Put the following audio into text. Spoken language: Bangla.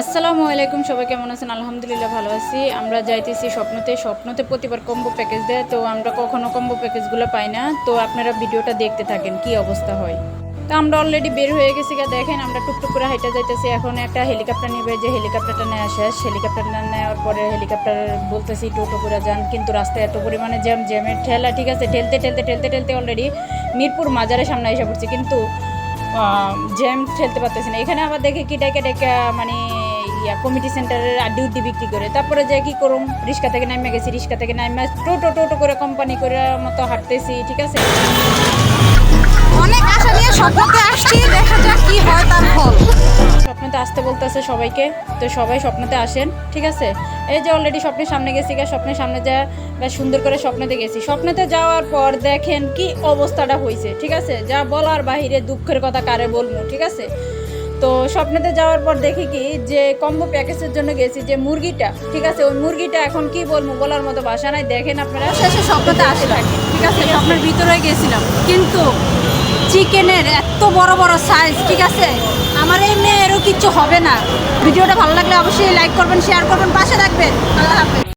আসসালামু আলাইকুম, সবাই কেমন আছেন? আলহামদুলিল্লাহ ভালো আছি। আমরা যাইতেছি স্বপ্নতে প্রতিবার কম্বো প্যাকেজ দেয়, তো আমরা কখনো কম্বো প্যাকেজগুলো পাই না। তো আপনারা ভিডিওটা দেখতে থাকেন কি অবস্থা হয়। তো আমরা অলরেডি বের হয়ে গেছি, দেখেন আমরা টুকটুক করে হাইটা যাইতেছি। এখন একটা হেলিকপ্টার নিবে, যে হেলিকপ্টারটা নেওয়া শেষ। হেলিকপ্টারটা নেওয়ার পরে হেলিকপ্টার বলতেছি টোটো করে যান, কিন্তু রাস্তায় এত পরিমাণে জ্যামের ঠেলা, ঠিক আছে, ঠেলতে অলরেডি মিরপুর মাজারের সামনে এসে পড়ছি, কিন্তু জ্যাম ঠেলতে পারতেছি না। এখানে আবার দেখে কি ডেকে মানে কমিটি সেন্টারের আড্ডি উড্ডি বিক্রি করে, তারপরে যে কি করুম, রিক্সা থেকে নামে গেছি। রিক্সা থেকে নামে টোটো করে কোম্পানি করে মতো হাঁটতেছি, ঠিক আছে। অনেক আশা নিয়ে স্বপ্নতে আসছি, দেখা যাক কি হয় তার ফল। স্বপ্নতে আসতে বলতেছে সবাইকে, তো সবাই স্বপ্নতে আসেন, ঠিক আছে। এই যে অলরেডি স্বপ্নের সামনে গেছি, স্বপ্নের সামনে যা বেশ সুন্দর করে স্বপ্নতে গেছি। স্বপ্নতে যাওয়ার পর দেখেন কি অবস্থাটা হয়েছে, ঠিক আছে, যা বলার বাহিরে, দুঃখের কথা কারে বলবো, ঠিক আছে। তো স্বপ্নতে যাওয়ার পর দেখি কি, যে কম্বো প্যাকেজের জন্য গেছি, যে মুরগিটা, ঠিক আছে, ওই মুরগিটা এখন কি বলবো, বলার মতো ভাষা নাই। দেখেন আপনারা, শেষে স্বপ্নতে আসি থাকে, ঠিক আছে, স্বপ্নের ভিতরে গেছিলাম, কিন্তু চিকেনের এত বড় বড় সাইজ, ঠিক আছে, আমার এই মেয়েরও কিচ্ছু হবে না। ভিডিওটা ভালো লাগলে অবশ্যই লাইক করবেন, শেয়ার করবেন, পাশে থাকবেন। আল্লাহ হাফেজ।